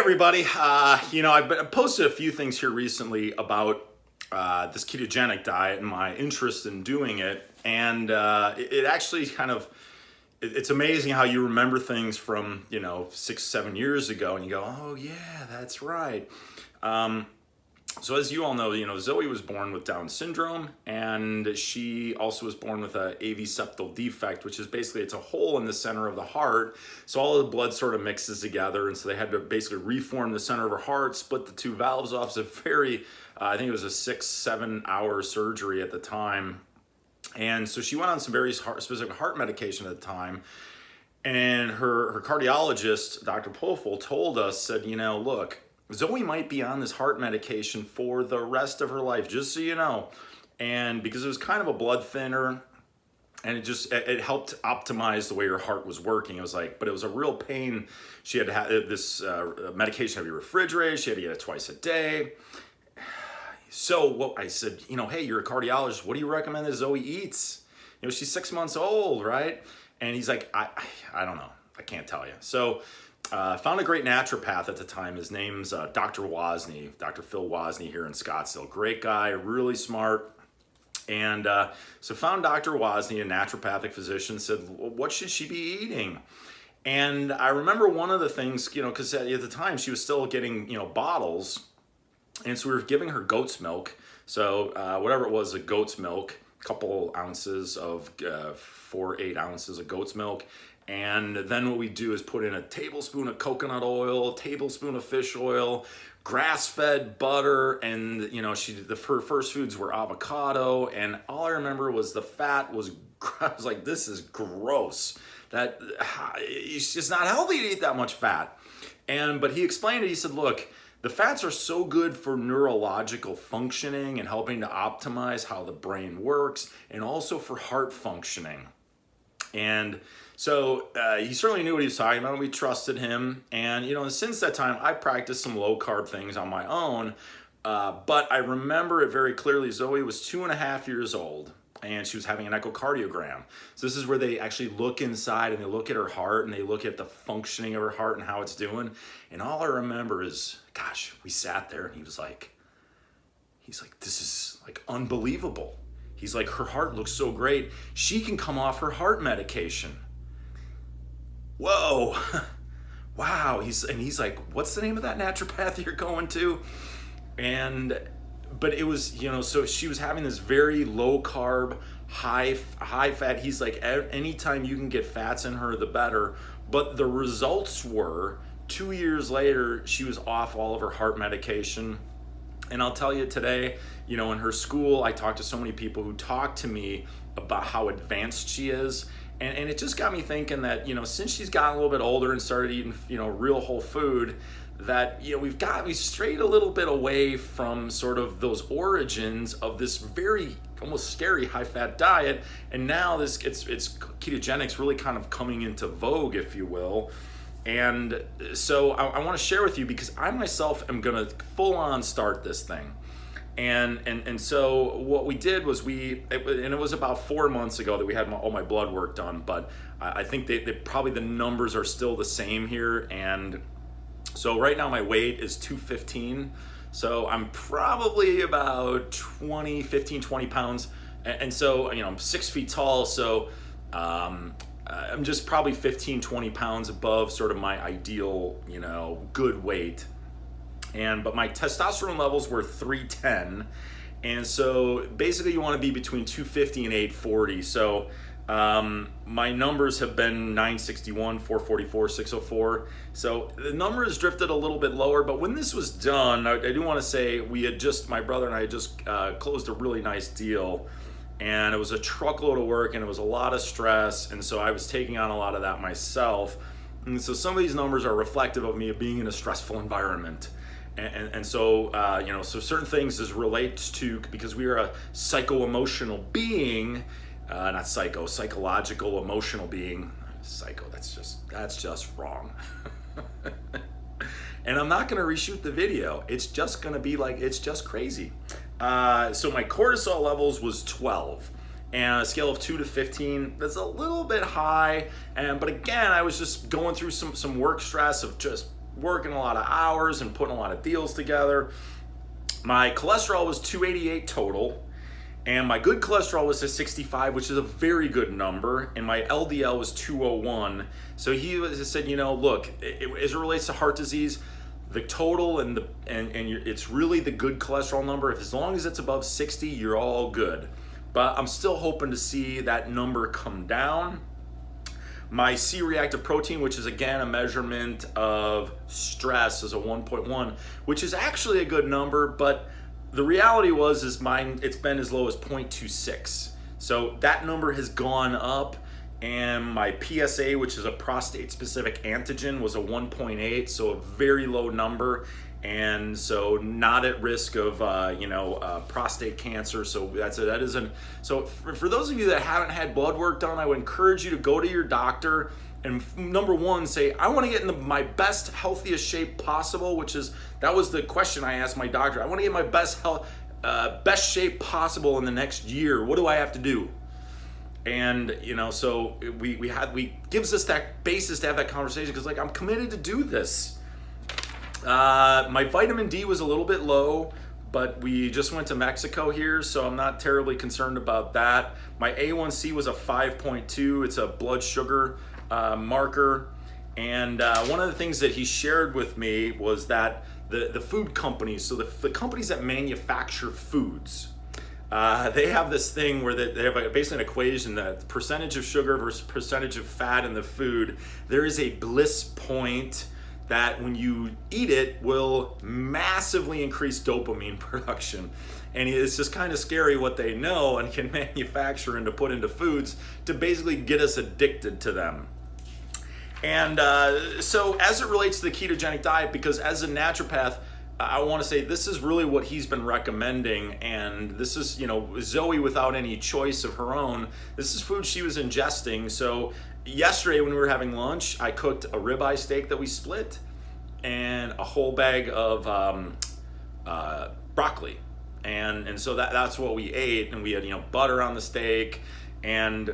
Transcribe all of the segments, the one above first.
everybody. I've posted a few things here recently about this ketogenic diet and my interest in doing it. And it actually it's amazing how you remember things from, 6, 7 years ago and you go, oh yeah, that's right. So as you all know, Zoe was born with Down syndrome, and she also was born with a AV septal defect, which is basically, it's a hole in the center of the heart. So all of the blood sort of mixes together. And so they had to basically reform the center of her heart, split the two valves off. It's a very, I think it was a 6-7 hour surgery at the time. And so she went on some very specific heart medication at the time. And her cardiologist, Dr. Pofel, told us, said, look, Zoe might be on this heart medication for the rest of her life, just so you know. And because it was kind of a blood thinner, and it helped optimize the way her heart was working. It was like, but it was a real pain. She had to have this medication had to be refrigerated. She had to get it twice a day. So I said, hey, you're a cardiologist. What do you recommend that Zoe eats? She's 6 months old, right? And he's like, I don't know. I can't tell you. So found a great naturopath at the time. His name's Dr. Wozni, Dr. Phil Wozni here in Scottsdale. Great guy, really smart. And so found Dr. Wozni, a naturopathic physician, said, what should she be eating? And I remember one of the things, because at the time she was still getting, bottles. And so we were giving her goat's milk. So whatever it was, a goat's milk, a couple ounces of 4-8 ounces of goat's milk. And then what we do is put in a tablespoon of coconut oil, a tablespoon of fish oil, grass-fed butter, and her first foods were avocado. And all I remember was the fat was. I was like, this is gross. That it's just not healthy to eat that much fat. But he explained it. He said, look, the fats are so good for neurological functioning and helping to optimize how the brain works, and also for heart functioning. And so he certainly knew what he was talking about. We trusted him. And, since that time, I practiced some low carb things on my own. But I remember it very clearly. Zoe was 2.5 years old, and she was having an echocardiogram. So this is where they actually look inside and they look at her heart and they look at the functioning of her heart and how it's doing. And all I remember is, gosh, we sat there and he's like, this is like unbelievable. He's like, her heart looks so great. She can come off her heart medication. Whoa, wow. He's like, what's the name of that naturopath you're going to? But it was, so she was having this very low carb, high fat. He's like, anytime you can get fats in her, the better. But the results were 2 years later, she was off all of her heart medication. And I'll tell you today, in her school, I talked to so many people who talked to me about how advanced she is. And it just got me thinking that, since she's gotten a little bit older and started eating, real whole food, that, we've strayed a little bit away from sort of those origins of this very almost scary high fat diet. And now it's ketogenics really kind of coming into vogue, if you will. And so I want to share with you, because I myself am going to full on start this thing. And so what we did was it was about 4 months ago that we had all my blood work done, but I think they probably the numbers are still the same here. And so right now my weight is 215. So I'm probably about 20 pounds. And so, I'm 6 feet tall. So, I'm just probably 15-20 pounds above sort of my ideal, good weight. But my testosterone levels were 310. And so basically you want to be between 250 and 840. So my numbers have been 961, 444, 604. So the number has drifted a little bit lower. But when this was done, I do want to say my brother and I had just closed a really nice deal. And it was a truckload of work and it was a lot of stress. And so I was taking on a lot of that myself. And so some of these numbers are reflective of me being in a stressful environment. And so, so certain things as relates to, because we are a psycho-emotional being, psychological, emotional being. Psycho, that's just wrong. And I'm not gonna reshoot the video. It's just gonna be it's just crazy. So my cortisol levels was 12. And on a scale of 2 to 15, that's a little bit high. But again, I was just going through some work stress of just working a lot of hours and putting a lot of deals together. My cholesterol was 288 total, and my good cholesterol was a 65, which is a very good number, and my LDL was 201. So he said, look, as it relates to heart disease, the total it's really the good cholesterol number. If as long as it's above 60, you're all good. But I'm still hoping to see that number come down. My C-reactive protein, which is again a measurement of stress, is a 1.1, which is actually a good number, but the reality is mine, it's been as low as 0.26. So that number has gone up, and my PSA, which is a prostate-specific antigen, was a 1.8, so a very low number, and so not at risk of prostate cancer. So so for those of you that haven't had blood work done, I would encourage you to go to your doctor and number one, say, I want to get in my best, healthiest shape possible, that was the question I asked my doctor. I want to get my best shape possible in the next year. What do I have to do? And so we gives us that basis to have that conversation, because I'm committed to do this. My vitamin D was a little bit low, but we just went to Mexico here, so I'm not terribly concerned about that. My A1C was a 5.2. It's a blood sugar marker. And one of the things that he shared with me was that the food companies, so the companies that manufacture foods, they have this thing where they have basically an equation that percentage of sugar versus percentage of fat in the food, there is a bliss point that when you eat it will massively increase dopamine production. And it's just kind of scary what they know and can manufacture and to put into foods to basically get us addicted to them. And so as it relates to the ketogenic diet, because as a naturopath, I want to say this is really what he's been recommending, and this is, Zoe without any choice of her own, this is food she was ingesting. So yesterday when we were having lunch, I cooked a ribeye steak that we split and a whole bag of broccoli. And so that's what we ate, and we had, butter on the steak. And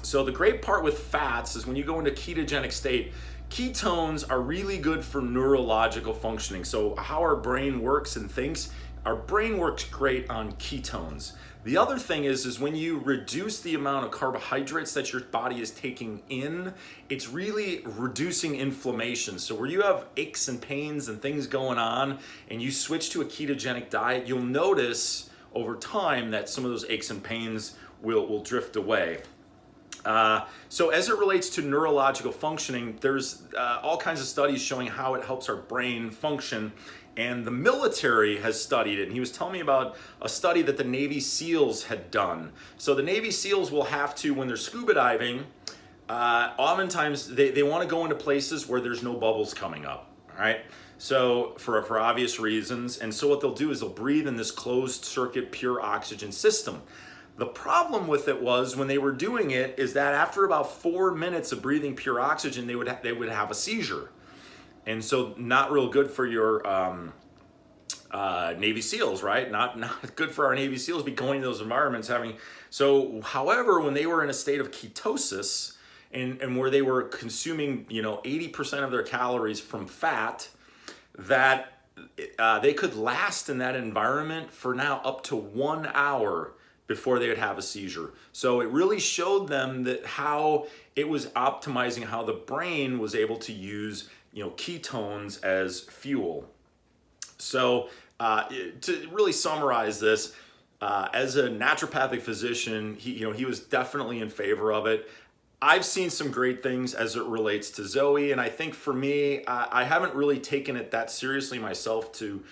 so the great part with fats is when you go into ketogenic state, ketones are really good for neurological functioning. So how our brain works and thinks, our brain works great on ketones. The other thing is when you reduce the amount of carbohydrates that your body is taking in, it's really reducing inflammation. So where you have aches and pains and things going on, and you switch to a ketogenic diet, you'll notice over time that some of those aches and pains will drift away. So as it relates to neurological functioning, there's all kinds of studies showing how it helps our brain function, and the military has studied it. And he was telling me about a study that the Navy SEALs had done. So the Navy SEALs will have to, when they're scuba diving, oftentimes they want to go into places where there's no bubbles coming up, all right? So for obvious reasons. And so what they'll do is they'll breathe in this closed circuit pure oxygen system. The problem with it was when they were doing it is that after about 4 minutes of breathing pure oxygen, they would have a seizure. And so not real good for your Navy SEALs, right? Not good for our Navy SEALs be going to those environments however, when they were in a state of ketosis and where they were consuming, 80% of their calories from fat, that they could last in that environment for now up to 1 hour before they would have a seizure. So it really showed them that how it was optimizing how the brain was able to use, ketones as fuel. So to really summarize this, as a naturopathic physician, he was definitely in favor of it. I've seen some great things as it relates to Zoe, and I think for me, I haven't really taken it that seriously myself to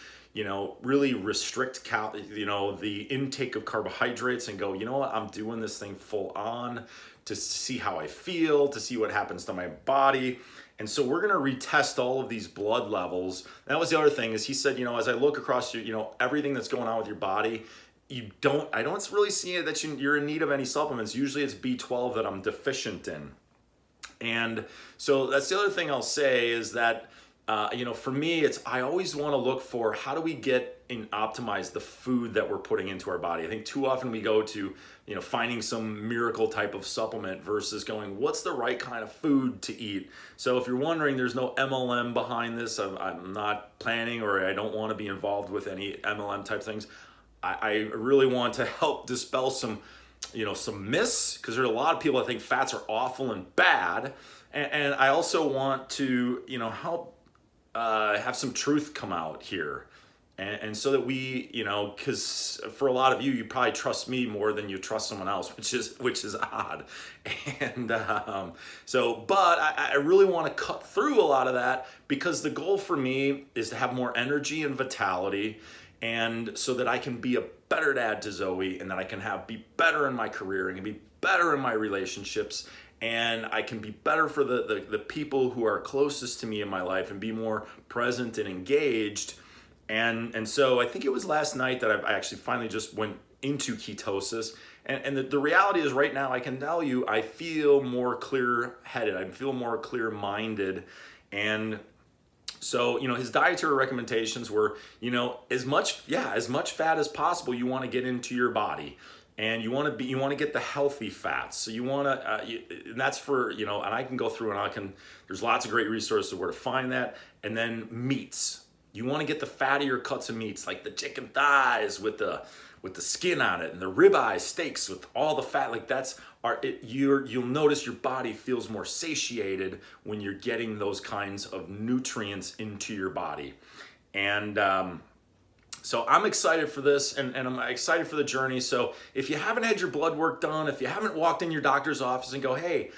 really restrict the intake of carbohydrates and go, what, I'm doing this thing full on to see how I feel, to see what happens to my body. And so we're going to retest all of these blood levels. That was the other thing, is he said, as I look across everything that's going on with your body, I don't really see it that you're in need of any supplements. Usually it's B12 that I'm deficient in. And so that's the other thing I'll say is that For me, I always want to look for how do we get and optimize the food that we're putting into our body. I think too often we go to, finding some miracle type of supplement versus going, what's the right kind of food to eat? So if you're wondering, there's no MLM behind this. I'm not planning, or I don't want to be involved with any MLM type things. I really want to help dispel some myths, because there's a lot of people that think fats are awful and bad. And I also want to, help have some truth come out here. And so that we, because for a lot of you, you probably trust me more than you trust someone else, which is odd. And but I really want to cut through a lot of that, because the goal for me is to have more energy and vitality, and so that I can be a better dad to Zoe, and that I can be better in my career, and can be better in my relationships, and I can be better for the people who are closest to me in my life, and be more present and engaged. And so I think it was last night that I actually finally just went into ketosis. And the reality is, right now, I can tell you, I feel more clear-headed. I feel more clear-minded. And so, his dietary recommendations were, as much fat as possible you want to get into your body. And you want to get the healthy fats. So you want to, and that's for, and I can go through and there's lots of great resources where to find that. And then meats. You want to get the fattier cuts of meats, like the chicken thighs with the skin on it, and the ribeye steaks with all the fat. Like you'll notice your body feels more satiated when you're getting those kinds of nutrients into your body. And so I'm excited for this, and I'm excited for the journey. So if you haven't had your blood work done, if you haven't walked in your doctor's office and go, hey,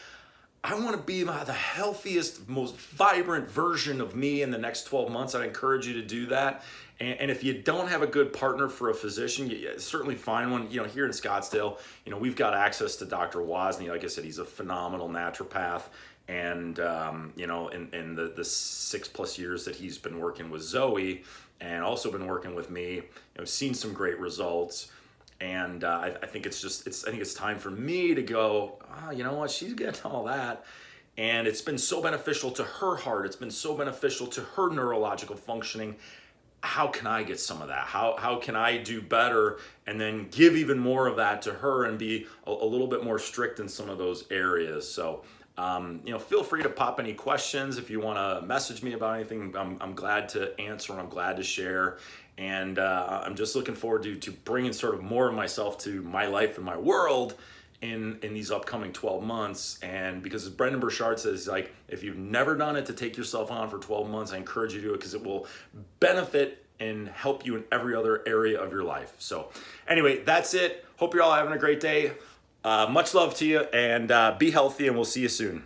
I want to be the healthiest, most vibrant version of me in the next 12 months, I'd encourage you to do that. And if you don't have a good partner for a physician, you certainly find one. Here in Scottsdale, we've got access to Dr. Wozni. Like I said, he's a phenomenal naturopath. And, in the 6+ years that he's been working with Zoe, and also been working with me, seen some great results. And I think it's time for me to go, you know what, she's getting all that. And it's been so beneficial to her heart. It's been so beneficial to her neurological functioning. How can I get some of that? How can I do better, and then give even more of that to her, and be a little bit more strict in some of those areas? So, feel free to pop any questions. If you want to message me about anything, I'm glad to answer, and I'm glad to share. And I'm just looking forward to bringing sort of more of myself to my life and my world in these upcoming 12 months. And because, as Brendan Burchard says, like, if you've never done it, to take yourself on for 12 months, I encourage you to do it, because it will benefit and help you in every other area of your life. So anyway, that's it. Hope you're all having a great day. Much love to you, and be healthy, and we'll see you soon.